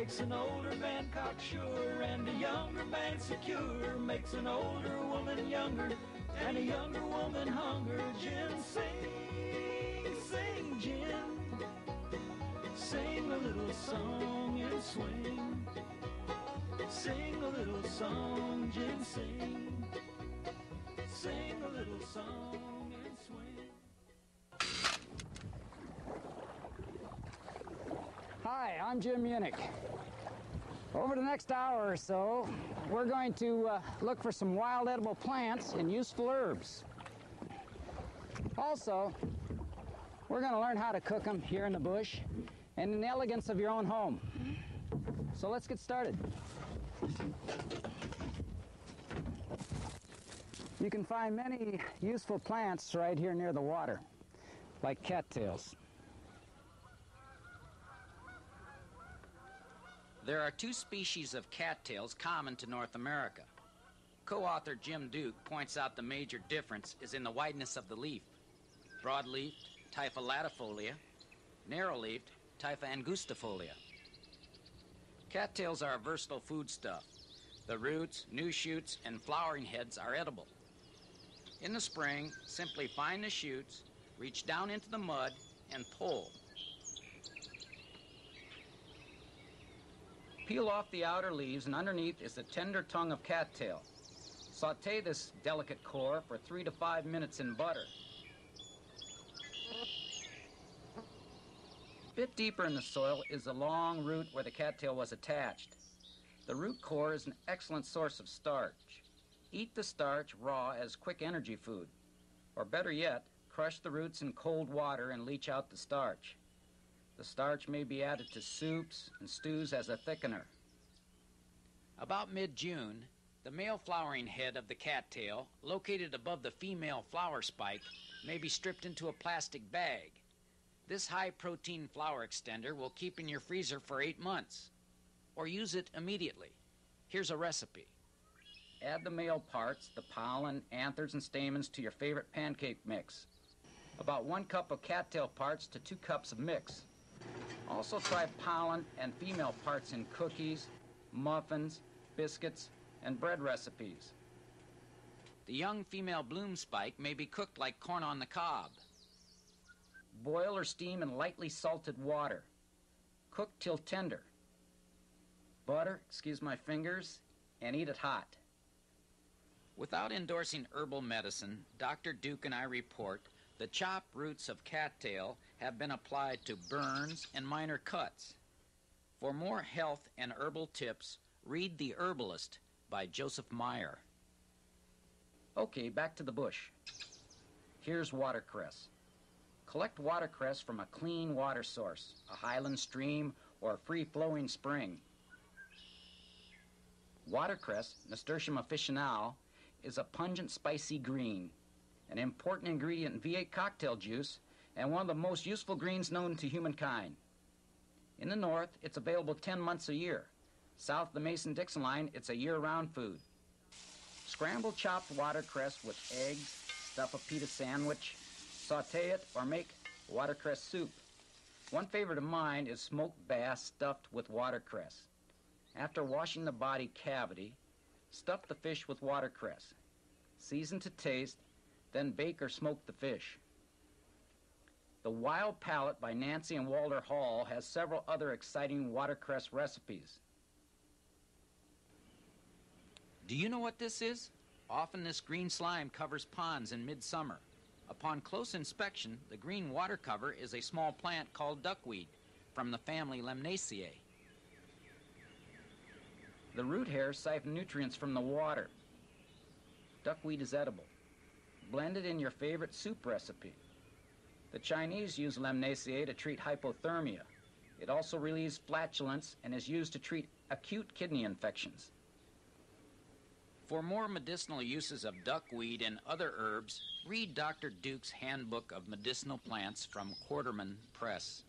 makes an older man cocksure, and a younger man secure, makes an older woman younger, and a younger woman hunger. Gin, sing, sing, gin, sing a little song and swing. Sing a little song, gin, sing. Sing a little song and swing. Hi, I'm Jim Munich. Over the next hour or so, we're going to look for some wild edible plants and useful herbs. Also, we're going to learn how to cook them here in the bush and in the elegance of your own home. So let's get started. You can find many useful plants right here near the water, like cattails. There are two species of cattails common to North America. Co-author Jim Duke points out the major difference is in the wideness of the leaf. Broad-leafed, Typha latifolia, narrow-leafed, Typha angustifolia. Cattails are a versatile foodstuff. The roots, new shoots, and flowering heads are edible. In the spring, simply find the shoots, reach down into the mud, and pull. Peel off the outer leaves, and underneath is the tender tongue of cattail. Sauté this delicate core for 3 to 5 minutes in butter. A bit deeper in the soil is the long root where the cattail was attached. The root core is an excellent source of starch. Eat the starch raw as quick energy food. Or better yet, crush the roots in cold water and leach out the starch. The starch may be added to soups and stews as a thickener. About mid-June, the male flowering head of the cattail, located above the female flower spike, may be stripped into a plastic bag. This high-protein flower extender will keep in your freezer for 8 months. Or use it immediately. Here's a recipe. Add the male parts, the pollen, anthers, and stamens to your favorite pancake mix. About 1 cup of cattail parts to 2 cups of mix. Also try pollen and female parts in cookies, muffins, biscuits, and bread recipes. The young female bloom spike may be cooked like corn on the cob. Boil or steam in lightly salted water. Cook till tender. Butter, excuse my fingers, and eat it hot. Without endorsing herbal medicine, Dr. Duke and I report the chopped roots of cattail have been applied to burns and minor cuts. For more health and herbal tips, read The Herbalist by Joseph Meyer. Okay, back to the bush. Here's watercress. Collect watercress from a clean water source, a highland stream or a free-flowing spring. Watercress, Nasturtium officinale, is a pungent, spicy green, an important ingredient in V8 cocktail juice, and one of the most useful greens known to humankind. In the north, it's available 10 months a year. South of the Mason-Dixon line, it's a year-round food. Scramble chopped watercress with eggs, stuff a pita sandwich, sauté it, or make watercress soup. One favorite of mine is smoked bass stuffed with watercress. After washing the body cavity, stuff the fish with watercress. Season to taste, then bake or smoke the fish. The Wild Palate by Nancy and Walter Hall has several other exciting watercress recipes. Do you know what this is? Often this green slime covers ponds in midsummer. Upon close inspection, the green water cover is a small plant called duckweed from the family Lemnaceae. The root hairs siphon nutrients from the water. Duckweed is edible. Blend it in your favorite soup recipe. The Chinese use Lemnaceae to treat hypothermia. It also relieves flatulence and is used to treat acute kidney infections. For more medicinal uses of duckweed and other herbs, read Dr. Duke's Handbook of Medicinal Plants from Quarterman Press.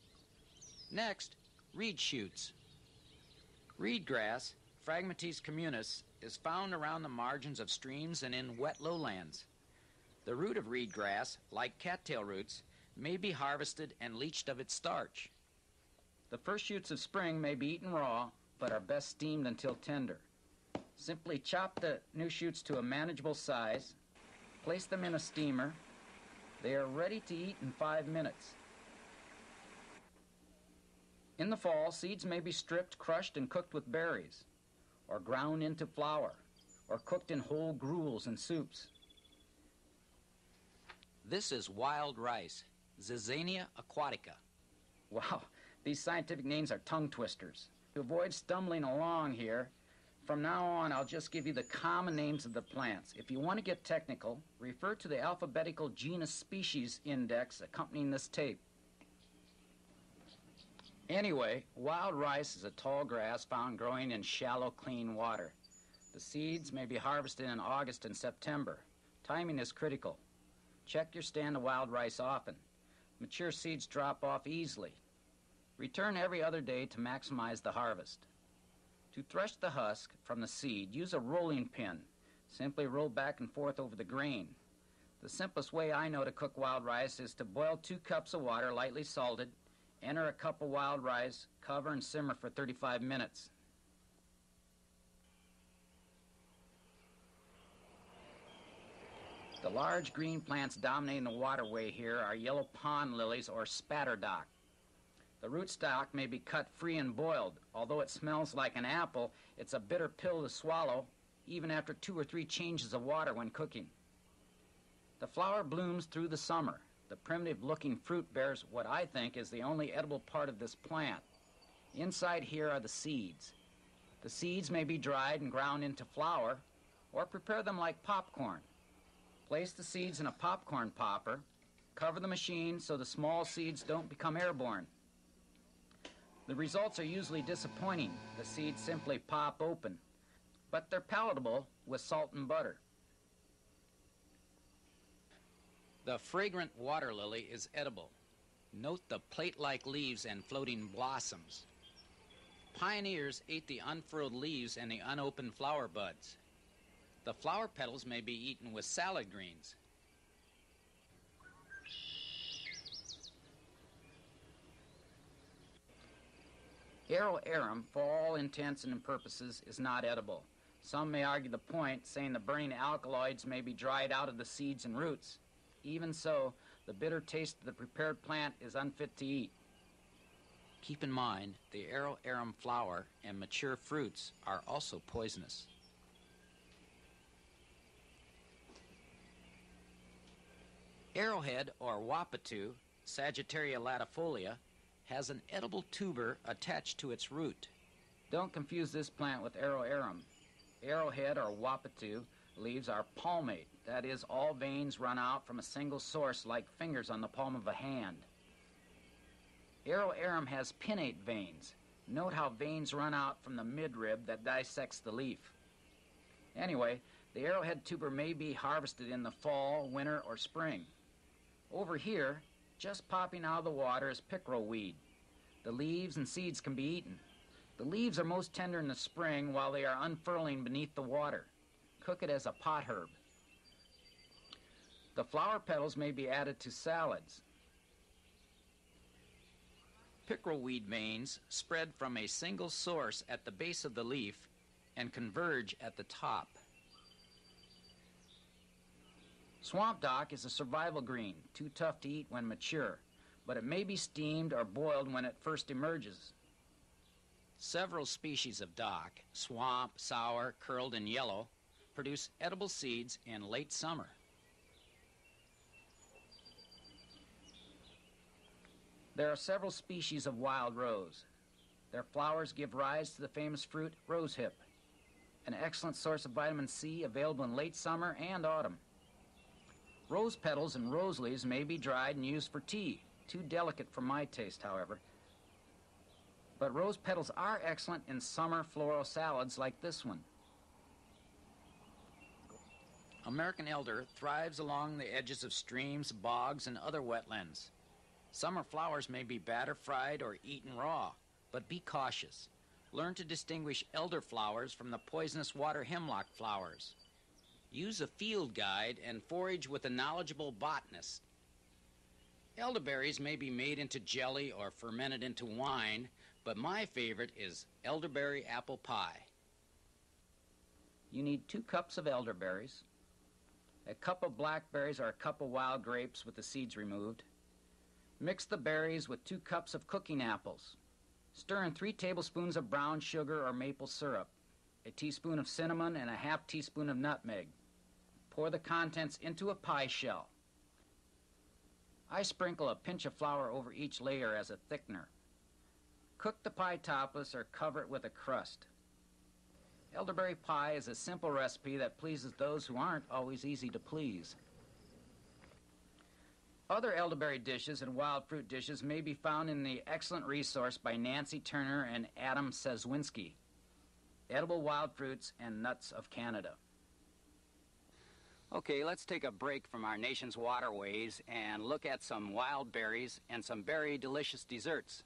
Next, reed shoots. Reed grass, Phragmites communis, is found around the margins of streams and in wet lowlands. The root of reed grass, like cattail roots, may be harvested and leached of its starch. The first shoots of spring may be eaten raw, but are best steamed until tender. Simply chop the new shoots to a manageable size, place them in a steamer. They are ready to eat in 5 minutes. In the fall, seeds may be stripped, crushed, and cooked with berries, or ground into flour, or cooked in whole gruels and soups. This is wild rice, Lasagna aquatica. Wow, these scientific names are tongue twisters. To avoid stumbling along here, from now on I'll just give you the common names of the plants. If you want to get technical, refer to the alphabetical genus species index accompanying this tape. Anyway, wild rice is a tall grass found growing in shallow, clean water. The seeds may be harvested in August and September. Timing is critical. Check your stand of wild rice often. Mature seeds drop off easily. Return every other day to maximize the harvest. To thresh the husk from the seed, use a rolling pin. Simply roll back and forth over the grain. The simplest way I know to cook wild rice is to boil 2 cups of water lightly salted, enter a cup of wild rice, cover and simmer for 35 minutes. The large green plants dominating the waterway here are yellow pond lilies or spatterdock. The rootstock may be cut free and boiled. Although it smells like an apple, it's a bitter pill to swallow, even after 2 or 3 changes of water when cooking. The flower blooms through the summer. The primitive-looking fruit bears what I think is the only edible part of this plant. Inside here are the seeds. The seeds may be dried and ground into flour, or prepare them like popcorn. Place the seeds in a popcorn popper. Cover the machine so the small seeds don't become airborne. The results are usually disappointing. The seeds simply pop open, but they're palatable with salt and butter. The fragrant water lily is edible. Note the plate-like leaves and floating blossoms. Pioneers ate the unfurled leaves and the unopened flower buds. The flower petals may be eaten with salad greens. Arrow arum, for all intents and purposes, is not edible. Some may argue the point, saying the burning alkaloids may be dried out of the seeds and roots. Even so, the bitter taste of the prepared plant is unfit to eat. Keep in mind, the arrow arum flower and mature fruits are also poisonous. Arrowhead or wapatu, Sagittaria latifolia, has an edible tuber attached to its root. Don't confuse this plant with arrow arum. Arrowhead or wapatu leaves are palmate. That is, all veins run out from a single source like fingers on the palm of a hand. Arrow arum has pinnate veins. Note how veins run out from the midrib that dissects the leaf. Anyway, the arrowhead tuber may be harvested in the fall, winter, or spring. Over here, just popping out of the water, is pickerel weed. The leaves and seeds can be eaten. The leaves are most tender in the spring while they are unfurling beneath the water. Cook it as a pot herb. The flower petals may be added to salads. Pickerel weed veins spread from a single source at the base of the leaf and converge at the top. Swamp dock is a survival green, too tough to eat when mature, but it may be steamed or boiled when it first emerges. Several species of dock, swamp, sour, curled, and yellow, produce edible seeds in late summer. There are several species of wild rose. Their flowers give rise to the famous fruit rosehip, an excellent source of vitamin C available in late summer and autumn. Rose petals and rose leaves may be dried and used for tea. Too delicate for my taste, however. But rose petals are excellent in summer floral salads like this one. American elder thrives along the edges of streams, bogs, and other wetlands. Summer flowers may be batter fried or eaten raw, but be cautious. Learn to distinguish elder flowers from the poisonous water hemlock flowers. Use a field guide and forage with a knowledgeable botanist. Elderberries may be made into jelly or fermented into wine, but my favorite is Elderberry Apple Pie. You need 2 cups of elderberries, a cup of blackberries or a cup of wild grapes with the seeds removed. Mix the berries with 2 cups of cooking apples. Stir in 3 tablespoons of brown sugar or maple syrup, a teaspoon of cinnamon, and a half teaspoon of nutmeg. Pour the contents into a pie shell. I sprinkle a pinch of flour over each layer as a thickener. Cook the pie topless or cover it with a crust. Elderberry pie is a simple recipe that pleases those who aren't always easy to please. Other elderberry dishes and wild fruit dishes may be found in the excellent resource by Nancy Turner and Adam Sezwinski, Edible Wild Fruits and Nuts of Canada. Okay, let's take a break from our nation's waterways and look at some wild berries and some very delicious desserts.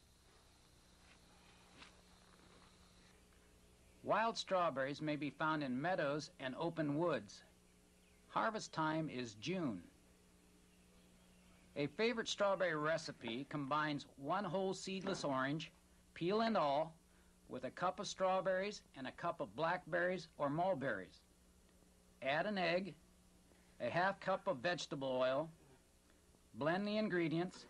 Wild strawberries may be found in meadows and open woods. Harvest time is June. A favorite strawberry recipe combines 1 whole seedless orange, peel and all, with a cup of strawberries and a cup of blackberries or mulberries. Add an egg, a half cup of vegetable oil, blend the ingredients,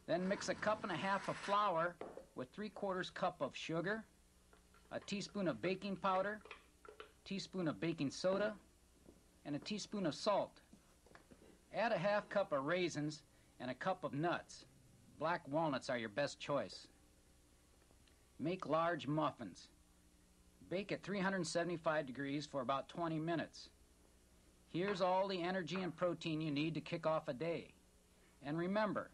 then mix a cup and a half of flour with 3/4 cup of sugar, a teaspoon of baking powder, teaspoon of baking soda, and a teaspoon of salt. Add a half cup of raisins and a cup of nuts. Black walnuts are your best choice. Make large muffins. Bake at 375 degrees for about 20 minutes. Here's all the energy and protein you need to kick off a day. And remember,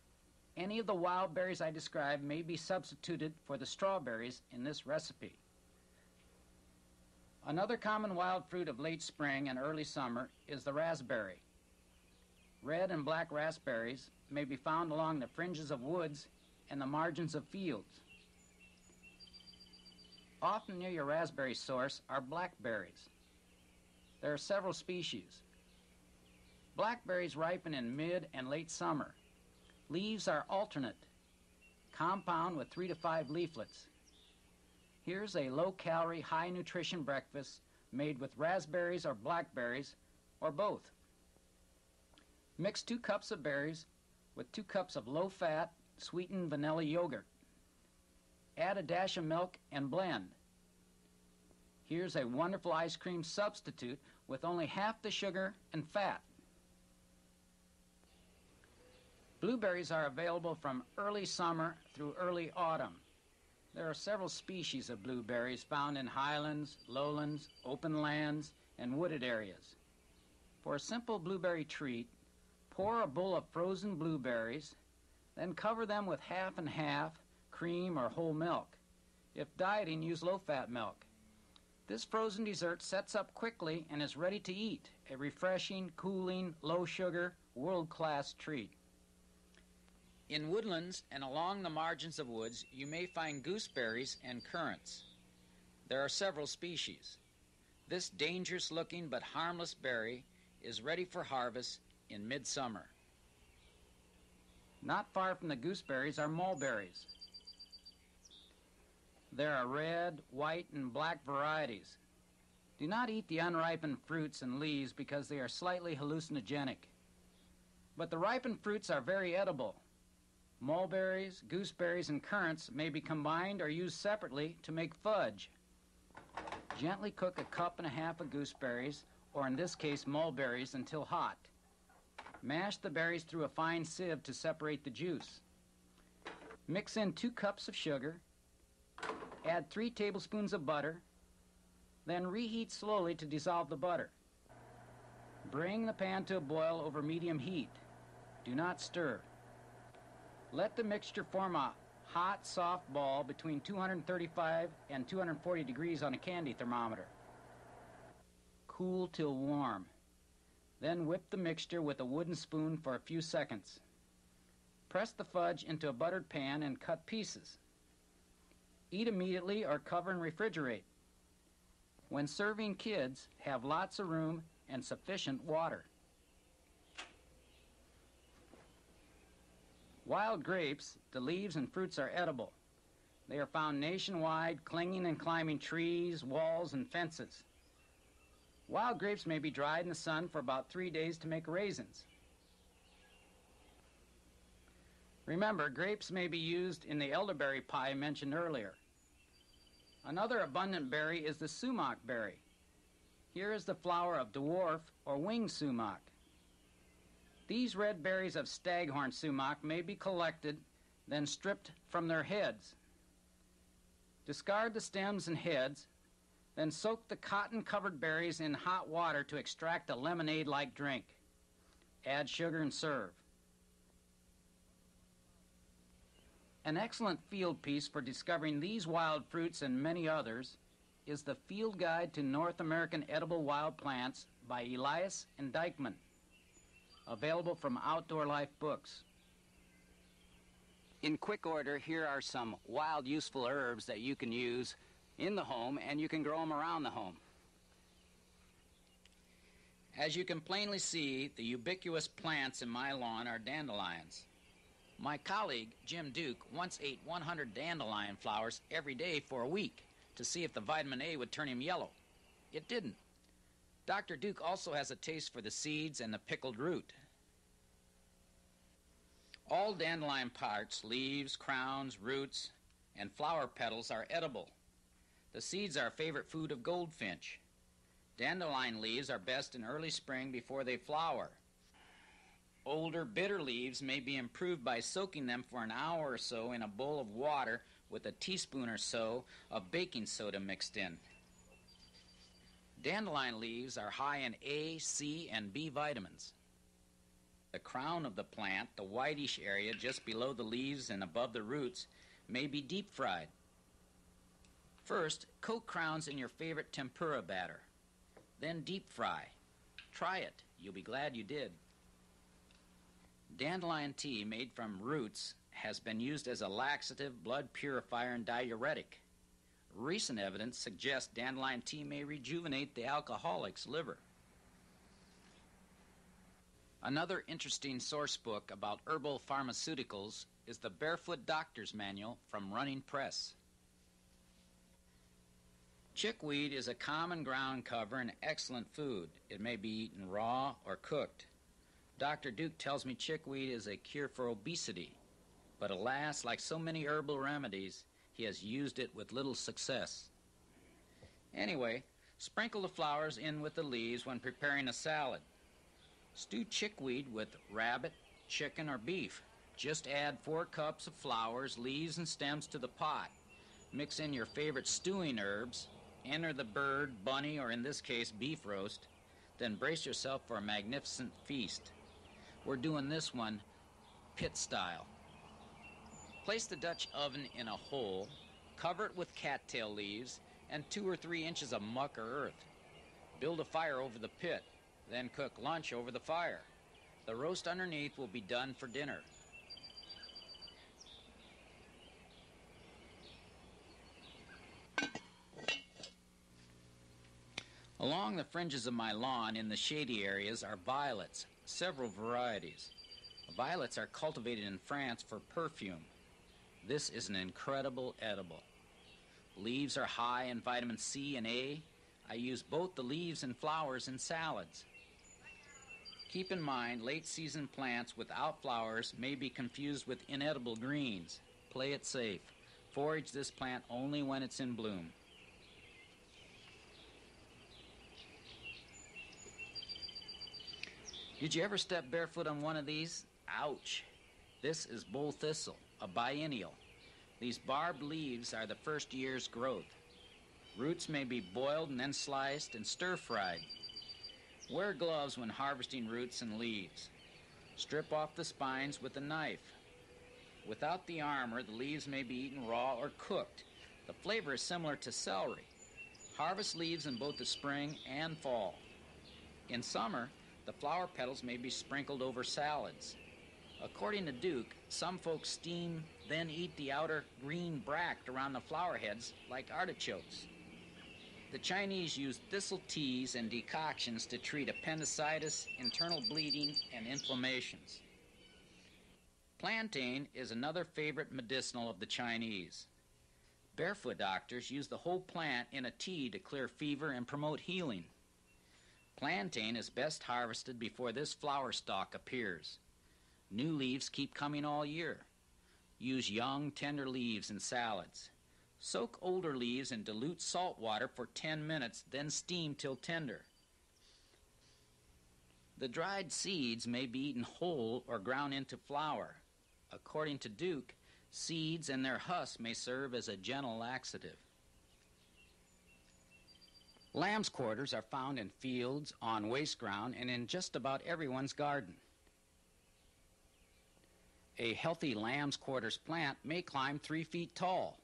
any of the wild berries I described may be substituted for the strawberries in this recipe. Another common wild fruit of late spring and early summer is the raspberry. Red and black raspberries may be found along the fringes of woods and the margins of fields. Often near your raspberry source are blackberries. There are several species. Blackberries ripen in mid and late summer. Leaves are alternate, compound with 3 to 5 leaflets. Here's a low-calorie, high-nutrition breakfast made with raspberries or blackberries, or both. Mix 2 cups of berries with 2 cups of low-fat, sweetened vanilla yogurt. Add a dash of milk and blend. Here's a wonderful ice cream substitute with only half the sugar and fat. Blueberries are available from early summer through early autumn. There are several species of blueberries found in highlands, lowlands, open lands, and wooded areas. For a simple blueberry treat, pour a bowl of frozen blueberries, then cover them with half and half cream or whole milk. If dieting, use low-fat milk. This frozen dessert sets up quickly and is ready to eat, a refreshing, cooling, low-sugar, world-class treat. In woodlands and along the margins of woods, you may find gooseberries and currants. There are several species. This dangerous-looking but harmless berry is ready for harvest in midsummer. Not far from the gooseberries are mulberries. There are red, white, and black varieties. Do not eat the unripened fruits and leaves because they are slightly hallucinogenic. But the ripened fruits are very edible. Mulberries, gooseberries, and currants may be combined or used separately to make fudge. Gently cook a cup and a half of gooseberries, or in this case mulberries, until hot. Mash the berries through a fine sieve to separate the juice. Mix in 2 cups of sugar, add 3 tablespoons of butter, then reheat slowly to dissolve the butter. Bring the pan to a boil over medium heat. Do not stir. Let the mixture form a hot, soft ball between 235 and 240 degrees on a candy thermometer. Cool till warm. Then whip the mixture with a wooden spoon for a few seconds. Press the fudge into a buttered pan and cut pieces. Eat immediately or cover and refrigerate. When serving kids, have lots of room and sufficient water. Wild grapes, the leaves and fruits are edible. They are found nationwide, clinging and climbing trees, walls, and fences. Wild grapes may be dried in the sun for about 3 days to make raisins. Remember, grapes may be used in the elderberry pie mentioned earlier. Another abundant berry is the sumac berry. Here is the flower of dwarf or winged sumac. These red berries of staghorn sumac may be collected, then stripped from their heads. Discard the stems and heads, then soak the cotton-covered berries in hot water to extract a lemonade-like drink. Add sugar and serve. An excellent field piece for discovering these wild fruits and many others is the Field Guide to North American Edible Wild Plants by Elias and Dykman, available from Outdoor Life Books. In quick order, here are some wild useful herbs that you can use in the home, and you can grow them around the home. As you can plainly see, the ubiquitous plants in my lawn are dandelions. My colleague, Jim Duke, once ate 100 dandelion flowers every day for a week to see if the vitamin A would turn him yellow. It didn't. Dr. Duke also has a taste for the seeds and the pickled root. All dandelion parts, leaves, crowns, roots, and flower petals are edible. The seeds are a favorite food of goldfinch. Dandelion leaves are best in early spring before they flower. Older, bitter leaves may be improved by soaking them for an hour or so in a bowl of water with a teaspoon or so of baking soda mixed in. Dandelion leaves are high in A, C, and B vitamins. The crown of the plant, the whitish area just below the leaves and above the roots, may be deep fried. First, coat crowns in your favorite tempura batter. Then deep fry. Try it. You'll be glad you did. Dandelion tea made from roots has been used as a laxative, blood purifier, and diuretic. Recent evidence suggests dandelion tea may rejuvenate the alcoholic's liver. Another interesting source book about herbal pharmaceuticals is the Barefoot Doctor's Manual from Running Press. Chickweed is a common ground cover and excellent food. It may be eaten raw or cooked. Dr. Duke tells me chickweed is a cure for obesity, but alas, like so many herbal remedies, he has used it with little success. Anyway, sprinkle the flowers in with the leaves when preparing a salad. Stew chickweed with rabbit, chicken, or beef. Just add 4 cups of flowers, leaves, and stems to the pot. Mix in your favorite stewing herbs, enter the bird, bunny, or in this case, beef roast, then brace yourself for a magnificent feast. We're doing this one pit style. Place the Dutch oven in a hole, cover it with cattail leaves, and 2 or 3 inches of muck or earth. Build a fire over the pit, then cook lunch over the fire. The roast underneath will be done for dinner. Along the fringes of my lawn in the shady areas are violets, several varieties. Violets are cultivated in France for perfume. This is an incredible edible. Leaves are high in vitamin C and A. I use both the leaves and flowers in salads. Keep in mind, late-season plants without flowers may be confused with inedible greens. Play it safe. Forage this plant only when it's in bloom. Did you ever step barefoot on one of these? Ouch! This is bull thistle, a biennial. These barbed leaves are the first year's growth. Roots may be boiled and then sliced and stir-fried. Wear gloves when harvesting roots and leaves. Strip off the spines with a knife. Without the armor, the leaves may be eaten raw or cooked. The flavor is similar to celery. Harvest leaves in both the spring and fall. In summer, the flower petals may be sprinkled over salads. According to Duke, some folks steam, then eat the outer green bract around the flower heads like artichokes. The Chinese use thistle teas and decoctions to treat appendicitis, internal bleeding, and inflammations. Plantain is another favorite medicinal of the Chinese. Barefoot doctors use the whole plant in a tea to clear fever and promote healing. Plantain is best harvested before this flower stalk appears. New leaves keep coming all year. Use young, tender leaves in salads. Soak older leaves in dilute salt water for 10 minutes, then steam till tender. The dried seeds may be eaten whole or ground into flour. According to Duke, seeds and their husks may serve as a gentle laxative. Lamb's quarters are found in fields, on waste ground, and in just about everyone's garden. A healthy lamb's quarters plant may climb 3 feet tall.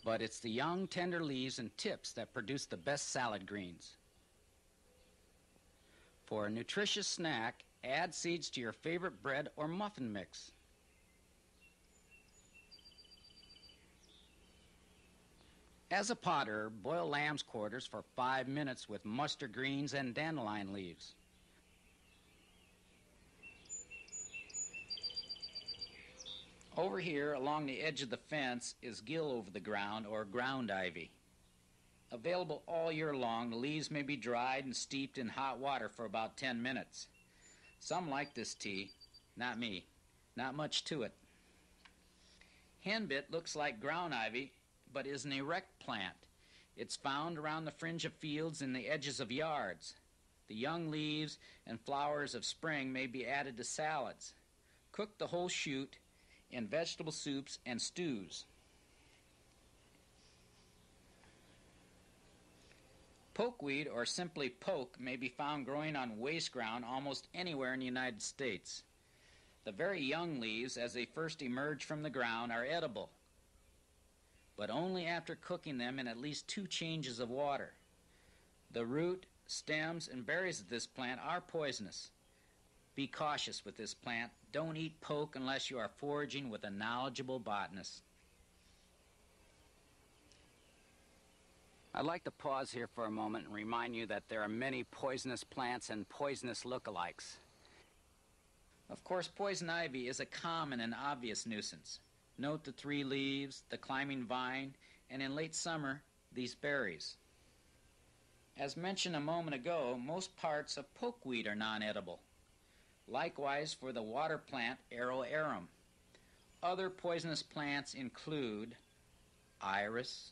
But it's the young, tender leaves and tips that produce the best salad greens. For a nutritious snack, add seeds to your favorite bread or muffin mix. As a potter, boil lamb's quarters for 5 minutes with mustard greens and dandelion leaves. Over here, along the edge of the fence, is gill over the ground, or ground ivy. Available all year long, the leaves may be dried and steeped in hot water for about 10 minutes. Some like this tea, not me. Not much to it. Henbit looks like ground ivy, but is an erect plant. It's found around the fringe of fields and the edges of yards. The young leaves and flowers of spring may be added to salads. Cook the whole shoot in vegetable soups and stews. Pokeweed, or simply poke, may be found growing on waste ground almost anywhere in the United States. The very young leaves, as they first emerge from the ground, are edible, but only after cooking them in at least 2 changes of water. The root, stems, and berries of this plant are poisonous. Be cautious with this plant. Don't eat poke unless you are foraging with a knowledgeable botanist. I'd like to pause here for a moment and remind you that there are many poisonous plants and poisonous lookalikes. Of course, poison ivy is a common and obvious nuisance. Note the 3 leaves, the climbing vine, and in late summer, these berries. As mentioned a moment ago, most parts of pokeweed are non-edible. Likewise for the water plant Arrow arum. Other poisonous plants include iris,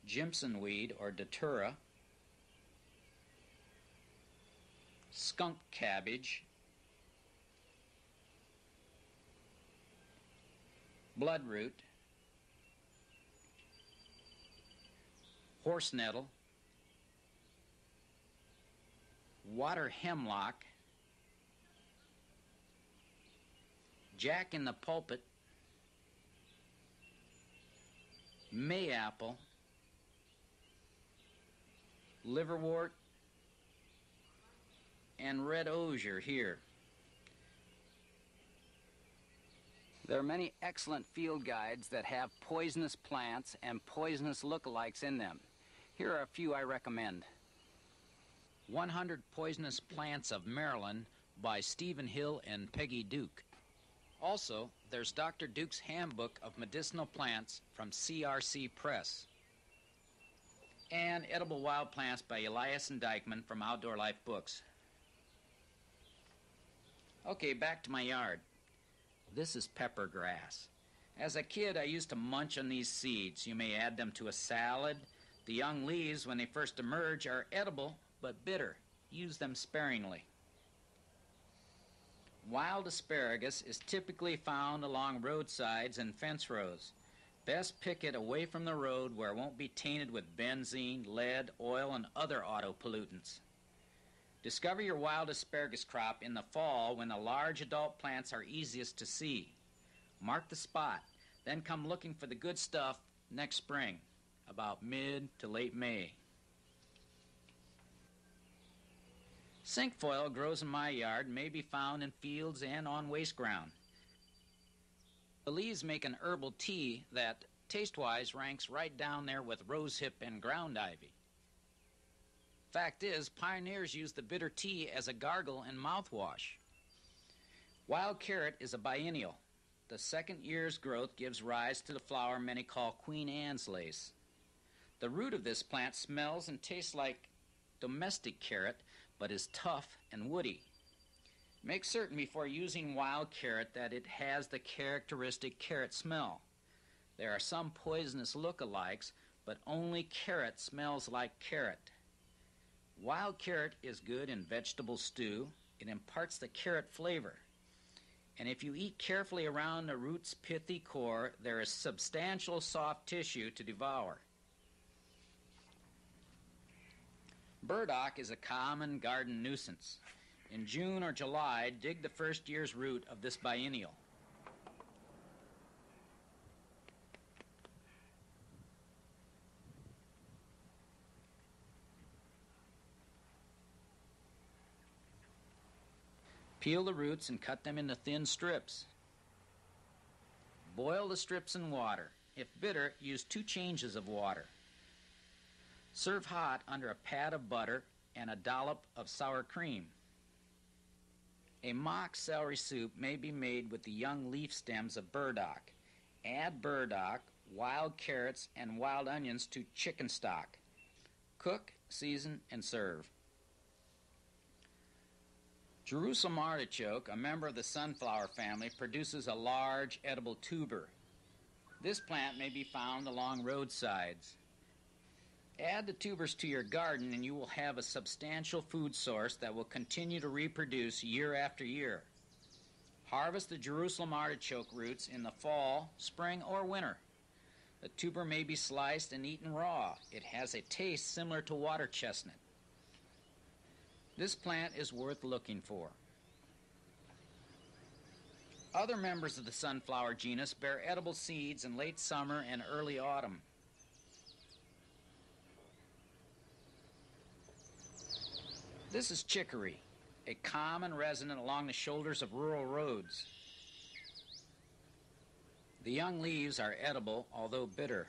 Jimson weed or datura, skunk cabbage, bloodroot, horse nettle, water hemlock, jack in the pulpit, mayapple, liverwort, and red osier here. There are many excellent field guides that have poisonous plants and poisonous lookalikes in them. Here are a few I recommend. 100 Poisonous Plants of Maryland by Stephen Hill and Peggy Duke. Also, there's Dr. Duke's Handbook of Medicinal Plants from CRC Press. And Edible Wild Plants by Elias and Dykeman from Outdoor Life Books. Okay, back to my yard. This is pepper grass. As a kid, I used to munch on these seeds. You may add them to a salad. The young leaves, when they first emerge, are edible but bitter. Use them sparingly. Wild asparagus is typically found along roadsides and fence rows. Best pick it away from the road where it won't be tainted with benzene, lead, oil, and other auto pollutants. Discover your wild asparagus crop in the fall when the large adult plants are easiest to see. Mark the spot, then come looking for the good stuff next spring, about mid to late May. Cinquefoil grows in my yard and may be found in fields and on waste ground. The leaves make an herbal tea that, taste-wise, ranks right down there with rosehip and ground ivy. Fact is, pioneers used the bitter tea as a gargle and mouthwash. Wild carrot is a biennial. the second year's growth gives rise to the flower many call Queen Anne's lace. The root of this plant smells and tastes like domestic carrot, but is tough and woody. Make certain before using wild carrot that it has the characteristic carrot smell. There are some poisonous look-alikes, but only carrot smells like carrot. Wild carrot is good in vegetable stew. It imparts the carrot flavor. And if you eat carefully around the root's pithy core, there is substantial soft tissue to devour. Burdock is a common garden nuisance. In June or July, dig the first year's root of this biennial. Peel the roots and cut them into thin strips. Boil the strips in water. If bitter, use 2 changes of water. Serve hot under a pat of butter and a dollop of sour cream. A mock celery soup may be made with the young leaf stems of burdock. Add burdock, wild carrots, and wild onions to chicken stock. Cook, season, and serve. Jerusalem artichoke, a member of the sunflower family, produces a large edible tuber. This plant may be found along roadsides. Add the tubers to your garden and you will have a substantial food source that will continue to reproduce year after year. Harvest the Jerusalem artichoke roots in the fall, spring, or winter. The tuber may be sliced and eaten raw. It has a taste similar to water chestnut. This plant is worth looking for. Other members of the sunflower genus bear edible seeds in late summer and early autumn. This is chicory, a common resident along the shoulders of rural roads. The young leaves are edible, although bitter.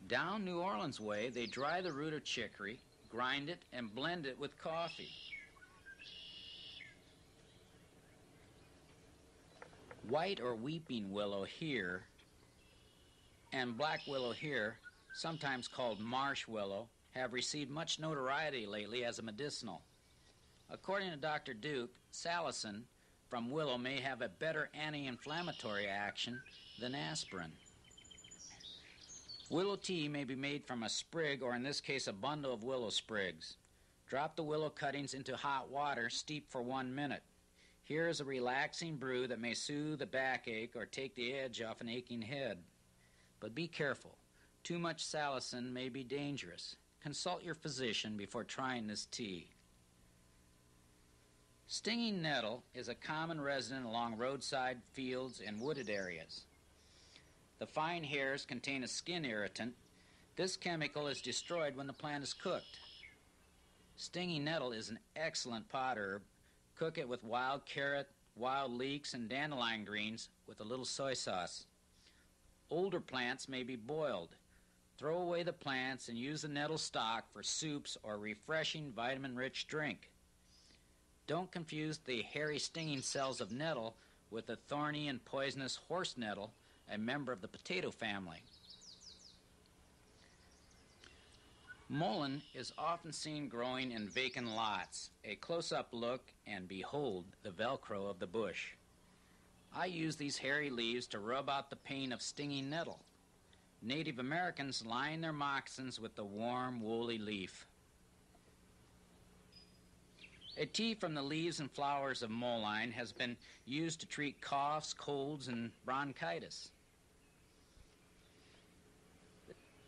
Down New Orleans way, they dry the root of chicory, grind it, and blend it with coffee. White or weeping willow here and black willow here, sometimes called marsh willow, have received much notoriety lately as a medicinal. According to Dr. Duke, salicin from willow may have a better anti-inflammatory action than aspirin. Willow tea may be made from a sprig, or in this case a bundle of willow sprigs. Drop the willow cuttings into hot water, steep for 1 minute. Here is a relaxing brew that may soothe a backache or take the edge off an aching head. But be careful. Too much salicin may be dangerous. Consult your physician before trying this tea. Stinging nettle is a common resident along roadside fields and wooded areas. The fine hairs contain a skin irritant. This chemical is destroyed when the plant is cooked. Stinging nettle is an excellent pot herb. Cook it with wild carrot, wild leeks, and dandelion greens with a little soy sauce. Older plants may be boiled. Throw away the plants and use the nettle stock for soups or refreshing vitamin-rich drink. Don't confuse the hairy stinging cells of nettle with the thorny and poisonous horse nettle, a member of the potato family. Mullein is often seen growing in vacant lots. A close-up look and behold the Velcro of the bush. I use these hairy leaves to rub out the pain of stinging nettle. Native Americans line their moccasins with the warm, woolly leaf. A tea from the leaves and flowers of mullein has been used to treat coughs, colds, and bronchitis.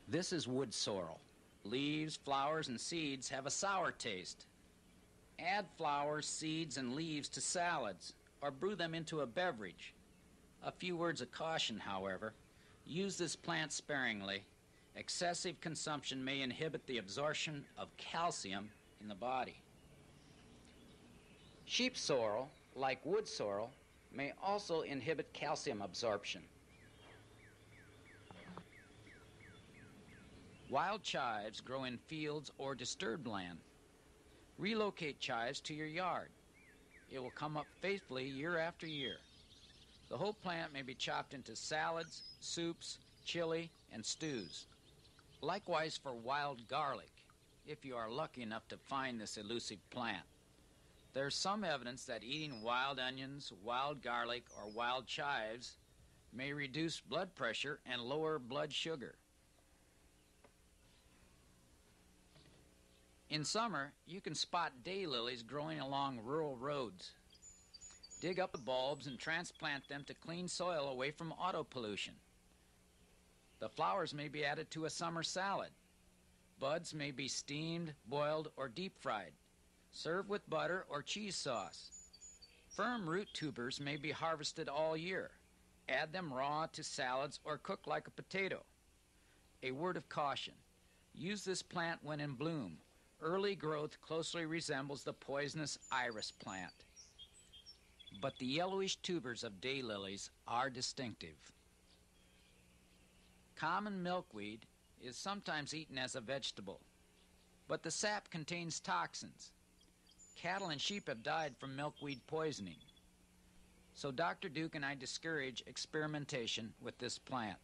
This is wood sorrel. Leaves, flowers, and seeds have a sour taste. Add flowers, seeds, and leaves to salads, or brew them into a beverage. A few words of caution, however. Use this plant sparingly. Excessive consumption may inhibit the absorption of calcium in the body. Sheep sorrel, like wood sorrel, may also inhibit calcium absorption. Wild chives grow in fields or disturbed land. Relocate chives to your yard. it will come up faithfully year after year. The whole plant may be chopped into salads, soups, chili, and stews. Likewise for wild garlic, if you are lucky enough to find this elusive plant. There's some evidence that eating wild onions, wild garlic, or wild chives may reduce blood pressure and lower blood sugar. In summer, you can spot daylilies growing along rural roads. Dig up the bulbs and transplant them to clean soil away from auto pollution. The flowers may be added to a summer salad. Buds may be steamed, boiled, or deep fried. Serve with butter or cheese sauce. Firm root tubers may be harvested all year. Add them raw to salads or cook like a potato. A word of caution: use this plant when in bloom. Early growth closely resembles the poisonous iris plant. But the yellowish tubers of daylilies are distinctive. Common milkweed is sometimes eaten as a vegetable, but the sap contains toxins. Cattle and sheep have died from milkweed poisoning. So Dr. Duke and I discourage experimentation with this plant.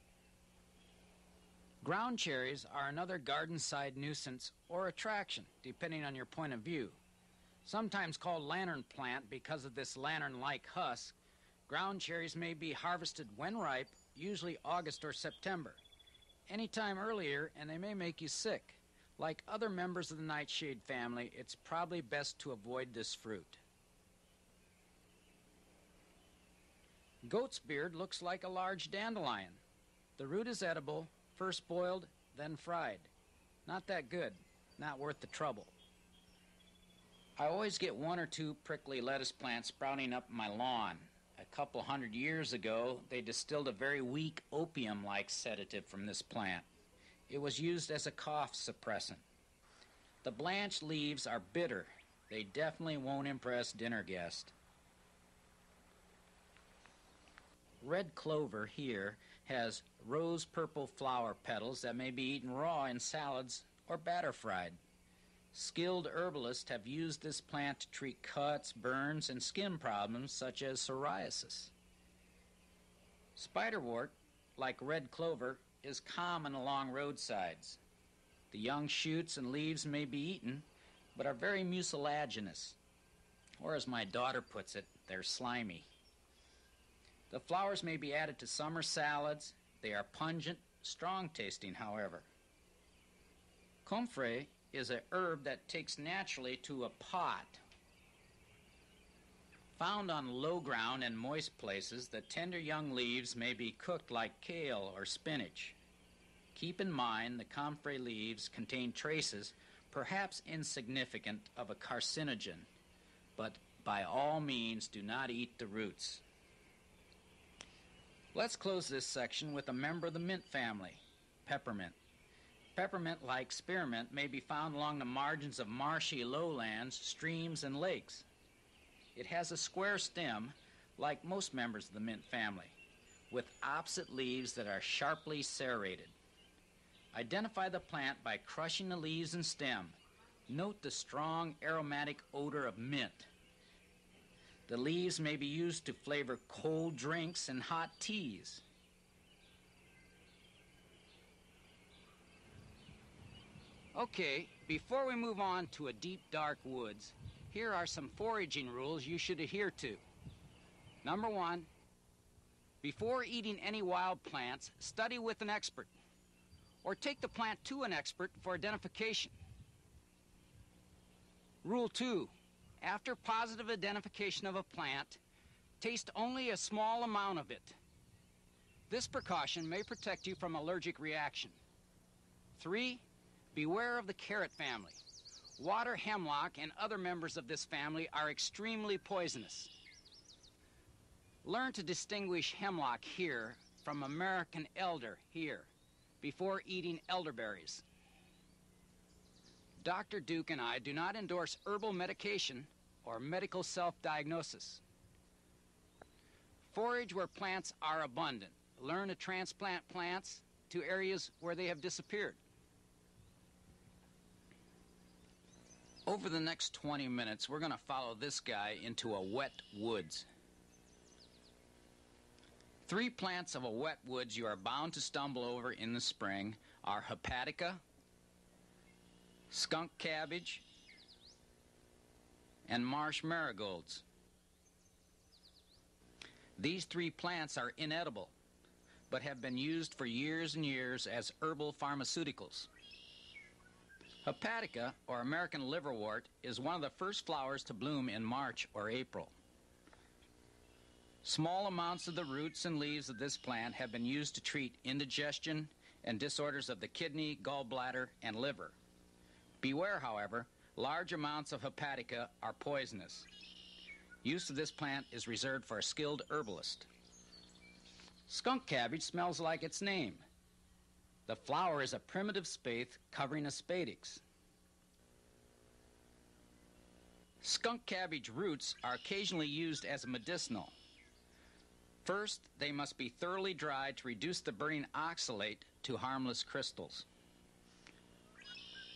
Ground cherries are another garden-side nuisance or attraction, depending on your point of view. Sometimes called lantern plant because of this lantern-like husk, ground cherries may be harvested when ripe, usually August or September. Anytime earlier, and they may make you sick. Like other members of the nightshade family, it's probably best to avoid this fruit. Goat's beard looks like a large dandelion. The root is edible, first boiled, then fried. Not that good, not worth the trouble. I always get one or two prickly lettuce plants sprouting up my lawn. A couple hundred years ago, they distilled a very weak opium-like sedative from this plant. It was used as a cough suppressant. The blanched leaves are bitter. They definitely won't impress dinner guests. Red clover here has rose purple flower petals that may be eaten raw in salads or batter fried. Skilled herbalists have used this plant to treat cuts, burns, and skin problems such as psoriasis. Spiderwort, like red clover, is common along roadsides. The young shoots and leaves may be eaten, but are very mucilaginous, or as my daughter puts it, they're slimy. The flowers may be added to summer salads. They are pungent, strong-tasting, however. Comfrey is a herb that takes naturally to a pot. Found on low ground and moist places, the tender young leaves may be cooked like kale or spinach. Keep in mind the comfrey leaves contain traces, perhaps insignificant, of a carcinogen, but by all means do not eat the roots. Let's close this section with a member of the mint family, peppermint. Peppermint, like spearmint, may be found along the margins of marshy lowlands, streams, and lakes. It has a square stem, like most members of the mint family, with opposite leaves that are sharply serrated. Identify the plant by crushing the leaves and stem. Note the strong aromatic odor of mint. The leaves may be used to flavor cold drinks and hot teas. Okay, before we move on to a deep, dark woods, here are some foraging rules you should adhere to. Number 1, before eating any wild plants, study with an expert, or take the plant to an expert for identification. Rule 2, after positive identification of a plant, taste only a small amount of it. This precaution may protect you from allergic reaction. 3, beware of the carrot family. Water hemlock and other members of this family are extremely poisonous. Learn to distinguish hemlock here from American elder here before eating elderberries. Dr. Duke and I do not endorse herbal medication or medical self-diagnosis. Forage where plants are abundant. Learn to transplant plants to areas where they have disappeared. Over the next 20 minutes, we're going to follow this guy into a wet woods. 3 plants of a wet woods you are bound to stumble over in the spring are Hepatica, Skunk Cabbage, and Marsh Marigolds. These 3 plants are inedible, but have been used for years and years as herbal pharmaceuticals. Hepatica, or American liverwort, is one of the first flowers to bloom in March or April. Small amounts of the roots and leaves of this plant have been used to treat indigestion and disorders of the kidney, gallbladder, and liver. Beware, however, large amounts of Hepatica are poisonous. Use of this plant is reserved for a skilled herbalist. Skunk cabbage smells like its name. The flower is a primitive spathe covering a spadix. Skunk cabbage roots are occasionally used as medicinal. First, they must be thoroughly dried to reduce the burning oxalate to harmless crystals.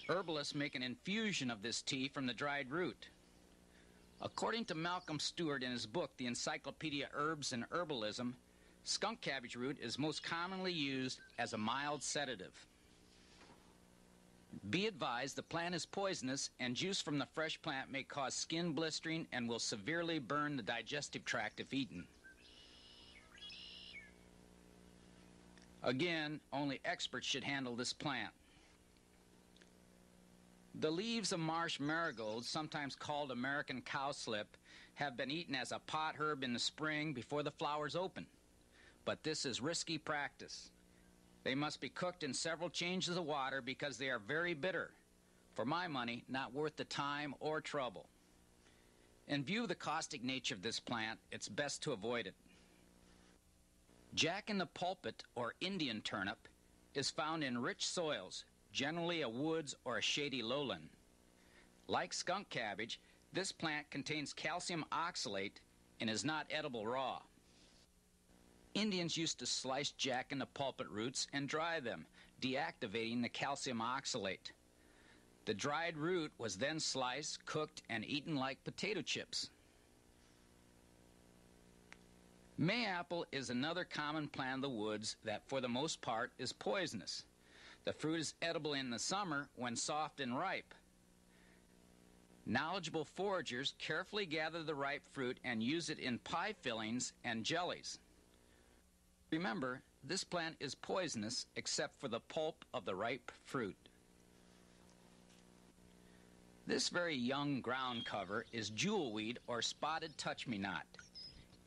Herbalists make an infusion of this tea from the dried root. According to Malcolm Stewart in his book, The Encyclopedia Herbs and Herbalism, skunk cabbage root is most commonly used as a mild sedative. Be advised, the plant is poisonous, and juice from the fresh plant may cause skin blistering and will severely burn the digestive tract if eaten. Again, only experts should handle this plant. The leaves of Marsh Marigold, sometimes called American cowslip, have been eaten as a pot herb in the spring before the flowers open. But this is risky practice. They must be cooked in several changes of water because they are very bitter. For my money, not worth the time or trouble. In view of the caustic nature of this plant, it's best to avoid it. Jack in the pulpit, or Indian turnip, is found in rich soils, generally a woods or a shady lowland. Like skunk cabbage, this plant contains calcium oxalate and is not edible raw. Indians used to slice jack in the pulpit roots and dry them, deactivating the calcium oxalate. The dried root was then sliced, cooked, and eaten like potato chips. Mayapple is another common plant of the woods that, for the most part, is poisonous. The fruit is edible in the summer when soft and ripe. Knowledgeable foragers carefully gather the ripe fruit and use it in pie fillings and jellies. Remember, this plant is poisonous except for the pulp of the ripe fruit. This very young ground cover is jewelweed or spotted touch-me-not.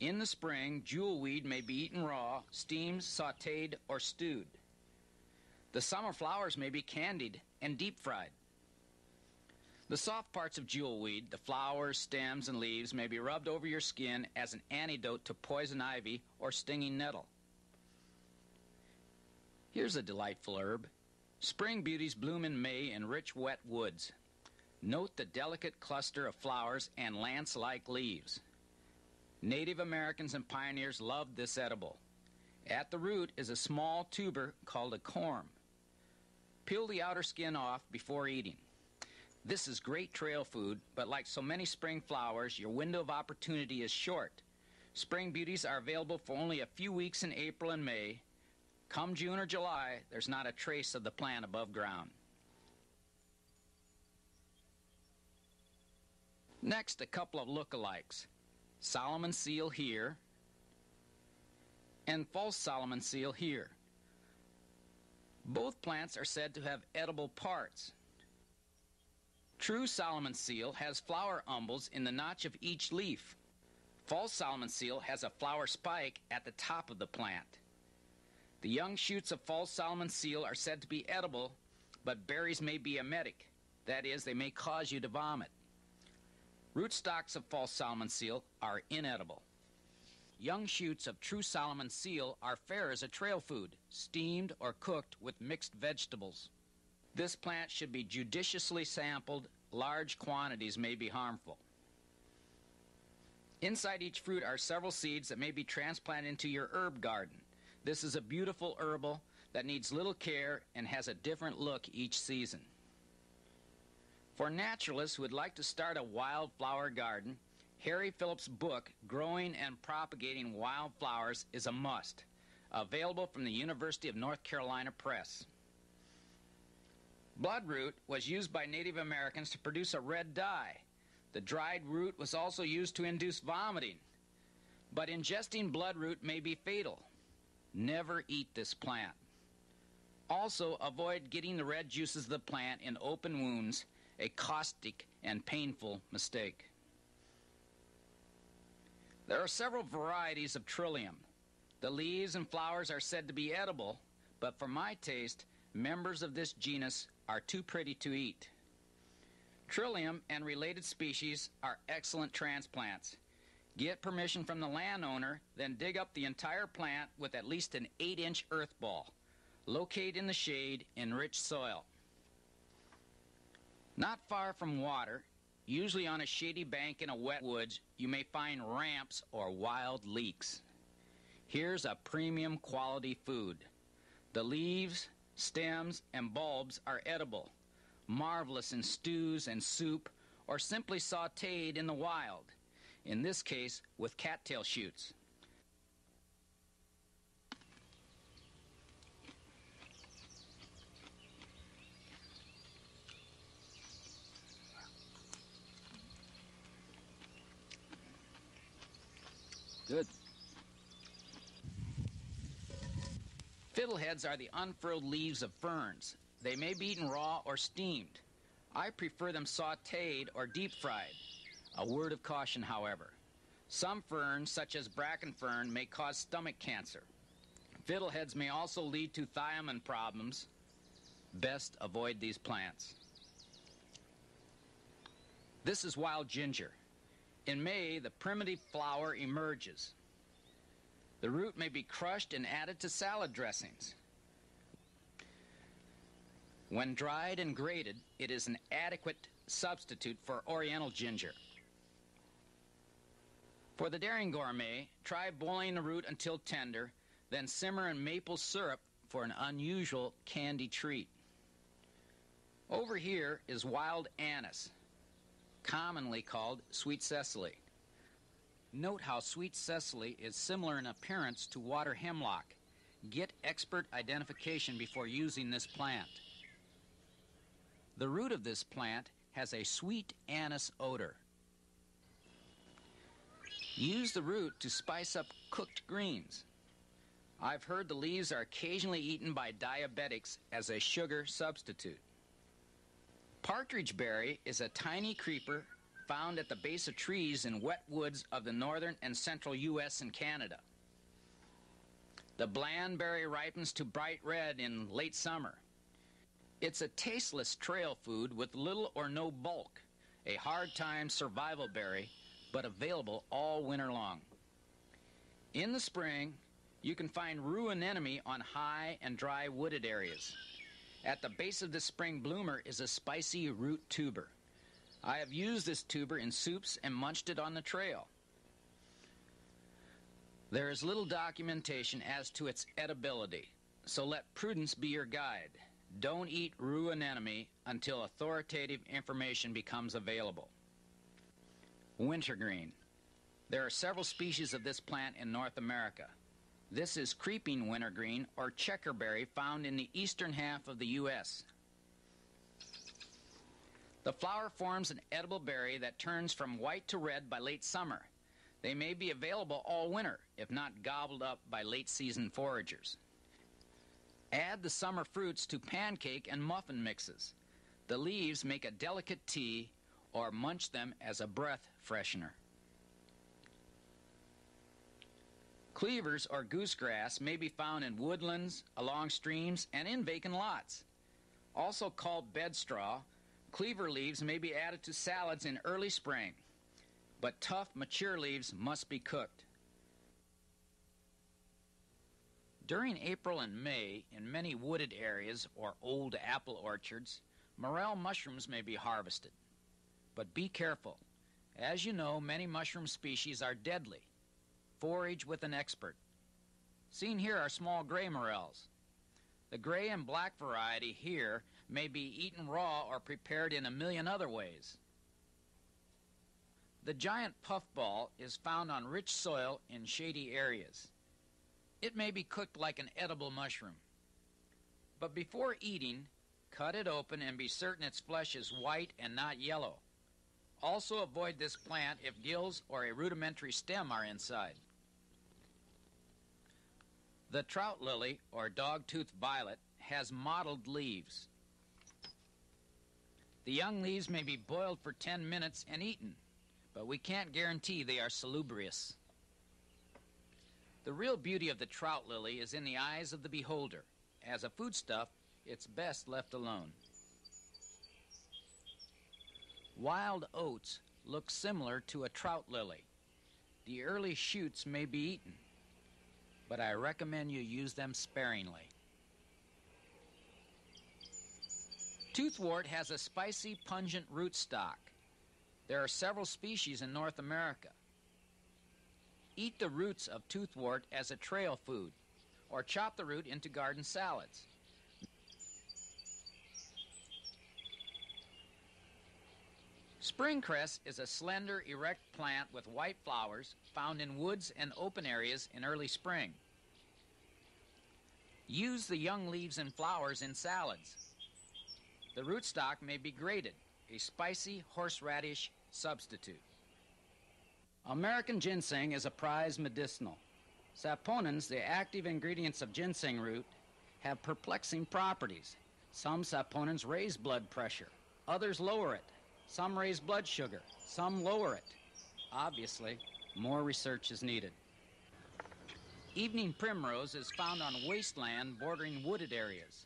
In the spring, jewelweed may be eaten raw, steamed, sautéed, or stewed. The summer flowers may be candied and deep-fried. The soft parts of jewelweed, the flowers, stems, and leaves, may be rubbed over your skin as an antidote to poison ivy or stinging nettle. Here's a delightful herb. Spring beauties bloom in May in rich, wet woods. Note the delicate cluster of flowers and lance-like leaves. Native Americans and pioneers loved this edible. At the root is a small tuber called a corm. Peel the outer skin off before eating. This is great trail food, but like so many spring flowers, your window of opportunity is short. Spring beauties are available for only a few weeks in April and May. Come June or July, there's not a trace of the plant above ground. Next, a couple of lookalikes. Solomon seal here and false Solomon seal here. Both plants are said to have edible parts. True Solomon seal has flower umbels in the notch of each leaf. False Solomon seal has a flower spike at the top of the plant. The young shoots of false Solomon seal are said to be edible, but berries may be emetic. That is, they may cause you to vomit. Rootstocks of false Solomon seal are inedible. Young shoots of true Solomon seal are fair as a trail food, steamed or cooked with mixed vegetables. This plant should be judiciously sampled. Large quantities may be harmful. Inside each fruit are several seeds that may be transplanted into your herb garden. This is a beautiful herbal that needs little care and has a different look each season. For naturalists who would like to start a wildflower garden, Harry Phillips' book, Growing and Propagating Wildflowers, is a must, available from the University of North Carolina Press. Bloodroot was used by Native Americans to produce a red dye. The dried root was also used to induce vomiting. But ingesting bloodroot may be fatal. Never eat this plant. Also, avoid getting the red juices of the plant in open wounds, a caustic and painful mistake. There are several varieties of Trillium. The leaves and flowers are said to be edible, but for my taste, members of this genus are too pretty to eat. Trillium and related species are excellent transplants. Get permission from the landowner, then dig up the entire plant with at least an 8-inch earth ball. Locate in the shade in rich soil. Not far from water, usually on a shady bank in a wet woods, you may find ramps or wild leeks. Here's a premium quality food. The leaves, stems, and bulbs are edible, marvelous in stews and soup, or simply sautéed in the wild, in this case with cattail shoots. Good. Fiddleheads are the unfurled leaves of ferns. They may be eaten raw or steamed. I prefer them sautéed or deep-fried. A word of caution, however. Some ferns, such as bracken fern, may cause stomach cancer. Fiddleheads may also lead to thiamine problems. Best avoid these plants. This is wild ginger. In May, the primitive flower emerges. The root may be crushed and added to salad dressings. When dried and grated, it is an adequate substitute for oriental ginger. For the daring gourmet, try boiling the root until tender, then simmer in maple syrup for an unusual candy treat. Over here is wild anise, commonly called sweet cecily. Note how sweet cecily is similar in appearance to water hemlock. Get expert identification before using this plant. The root of this plant has a sweet anise odor. Use the root to spice up cooked greens. I've heard the leaves are occasionally eaten by diabetics as a sugar substitute. Partridge berry is a tiny creeper found at the base of trees in wet woods of the northern and central U.S. and Canada. The bland berry ripens to bright red in late summer. It's a tasteless trail food with little or no bulk, a hard-time survival berry, but available all winter long. In the spring, you can find rue anemone on high and dry wooded areas. At the base of this spring bloomer is a spicy root tuber. I have used this tuber in soups and munched it on the trail. There is little documentation as to its edibility, so let prudence be your guide. Don't eat rue anemone until authoritative information becomes available. Wintergreen. There are several species of this plant in North America. This is creeping wintergreen or checkerberry found in the eastern half of the U.S. The flower forms an edible berry that turns from white to red by late summer. They may be available all winter, if not gobbled up by late-season foragers. Add the summer fruits to pancake and muffin mixes. The leaves make a delicate tea or munch them as a breath freshener. Cleavers or goosegrass may be found in woodlands, along streams, and in vacant lots. Also called bedstraw, cleaver leaves may be added to salads in early spring, but tough, mature leaves must be cooked. During April and May, in many wooded areas or old apple orchards, morel mushrooms may be harvested. But be careful. As you know, many mushroom species are deadly. Forage with an expert. Seen here are small gray morels. The gray and black variety here may be eaten raw or prepared in a million other ways. The giant puffball is found on rich soil in shady areas. It may be cooked like an edible mushroom. But before eating, cut it open and be certain its flesh is white and not yellow. Also avoid this plant if gills or a rudimentary stem are inside. The trout lily, or dog-tooth violet, has mottled leaves. The young leaves may be boiled for 10 minutes and eaten, but we can't guarantee they are salubrious. The real beauty of the trout lily is in the eyes of the beholder. As a foodstuff, it's best left alone. Wild oats look similar to a trout lily. The early shoots may be eaten, but I recommend you use them sparingly. Toothwort has a spicy, pungent rootstock. There are several species in North America. Eat the roots of toothwort as a trail food, or chop the root into garden salads. Springcress is a slender, erect plant with white flowers found in woods and open areas in early spring. Use the young leaves and flowers in salads. The rootstock may be grated, a spicy horseradish substitute. American ginseng is a prized medicinal. Saponins, the active ingredients of ginseng root, have perplexing properties. Some saponins raise blood pressure, others lower it. Some raise blood sugar, some lower it. Obviously, more research is needed. Evening primrose is found on wasteland bordering wooded areas.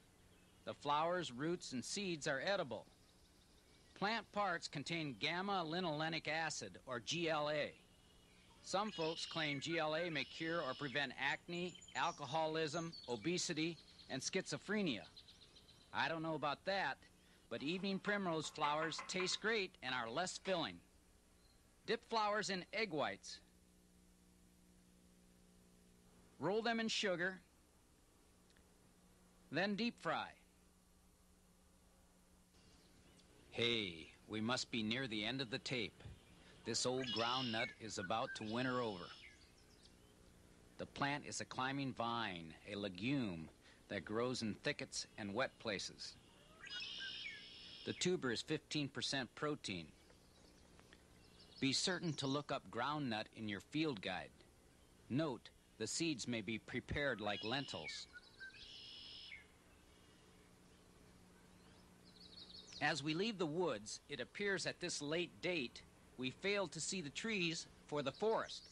The flowers, roots, and seeds are edible. Plant parts contain gamma-linolenic acid, or GLA. Some folks claim GLA may cure or prevent acne, alcoholism, obesity, and schizophrenia. I don't know about that, but evening primrose flowers taste great and are less filling. Dip flowers in egg whites. Roll them in sugar, then deep fry. Hey, we must be near the end of the tape. This old groundnut is about to winter over. The plant is a climbing vine, a legume that grows in thickets and wet places. The tuber is 15% protein. Be certain to look up groundnut in your field guide. Note, the seeds may be prepared like lentils. As we leave the woods, it appears at this late date we failed to see the trees for the forest.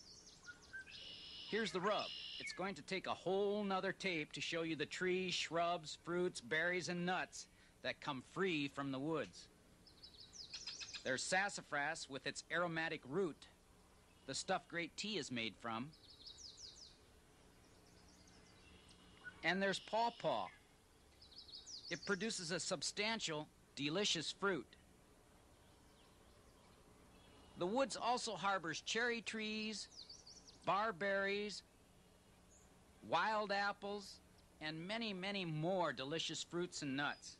Here's the rub. It's going to take a whole nother tape to show you the trees, shrubs, fruits, berries, and nuts that come free from the woods. There's sassafras with its aromatic root, the stuff great tea is made from. And there's pawpaw. It produces a substantial, delicious fruit. The woods also harbors cherry trees, barberries, wild apples, and many, many more delicious fruits and nuts.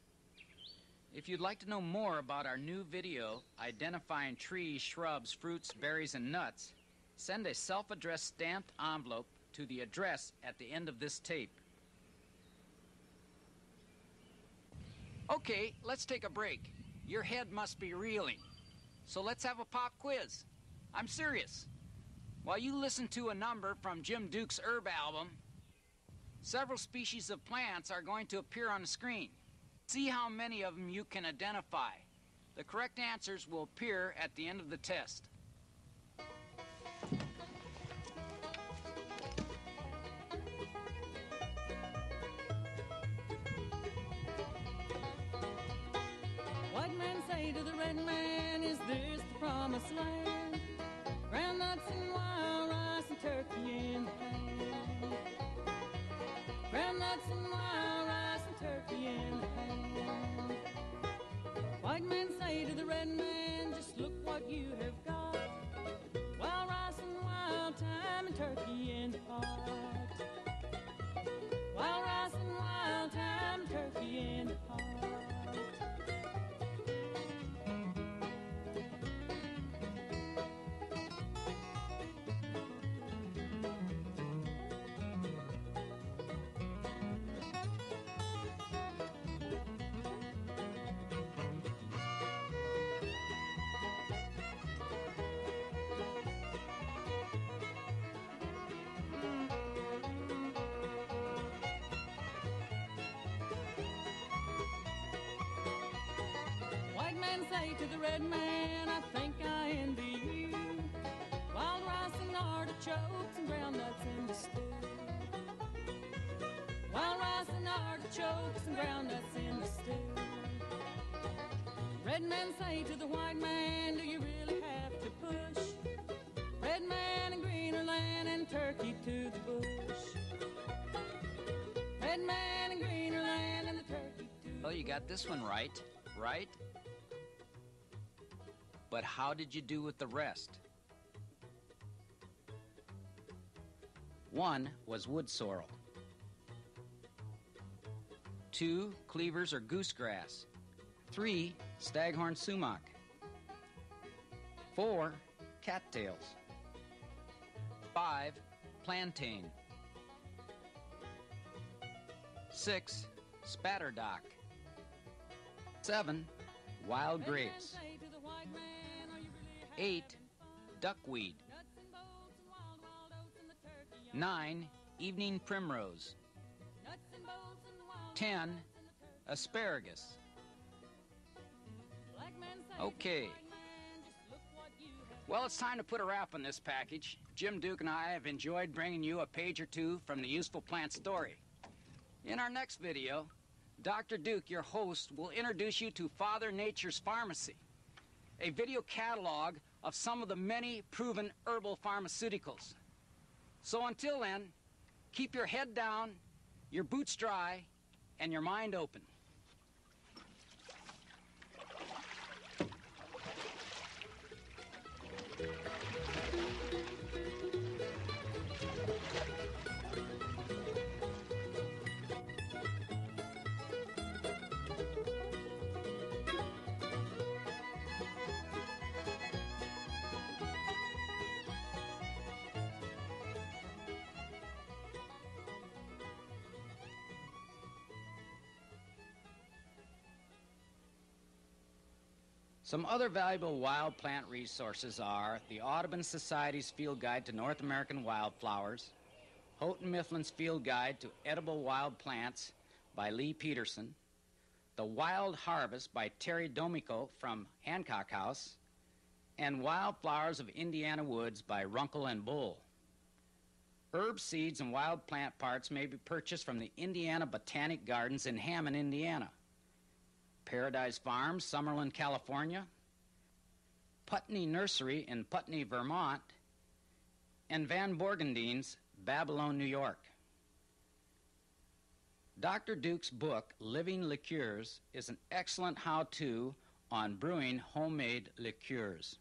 If you'd like to know more about our new video identifying trees, shrubs, fruits, berries, and nuts, send a self-addressed stamped envelope to the address at the end of this tape. Okay, let's take a break. Your head must be reeling. So let's have a pop quiz. I'm serious. While you listen to a number from Jim Duke's herb album, several species of plants are going to appear on the screen. See how many of them you can identify. The correct answers will appear at the end of the test. White man say to the red man, is this the promised land? Groundnuts and wild rice and turkey in the hand. Groundnuts and wild rice and turkey in the hand. White man say to the red man, just look what you have got. Wild rice and wild thyme and turkey in the pot. Wild rice and wild thyme and turkey in the pot. to the red man, I think I envy you. Wild rice and artichokes and ground nuts in the stew. Wild rice and artichokes and ground nuts in the stew. Red men say to the white man, do you really have to push? Red man in greener land and turkey to the bush. Red man in greener land and the turkey to the Well, you got this one right, right? But how did you do with the rest? 1 was wood sorrel. 2, cleavers or goosegrass. 3, staghorn sumac. 4, cattails. 5, plantain. 6, spatterdock. 7, wild grapes. 8, duckweed. 9, evening primrose. 10, asparagus. Okay. Well, it's time to put a wrap on this package. Jim Duke and I have enjoyed bringing you a page or two from the Useful Plant story. In our next video, Dr. Duke, your host, will introduce you to Father Nature's Pharmacy, a video catalog of some of the many proven herbal pharmaceuticals. So until then, keep your head down, your boots dry, and your mind open. Some other valuable wild plant resources are the Audubon Society's Field Guide to North American Wildflowers, Houghton Mifflin's Field Guide to Edible Wild Plants by Lee Peterson, The Wild Harvest by Terry Domico from Hancock House, and Wildflowers of Indiana Woods by Runkle and Bull. Herb seeds and wild plant parts may be purchased from the Indiana Botanic Gardens in Hammond, Indiana, Paradise Farms, Summerlin, California, Putney Nursery in Putney, Vermont, and Van Borgendine's Babylon, New York. Dr. Duke's book, Living Liqueurs, is an excellent how-to on brewing homemade liqueurs.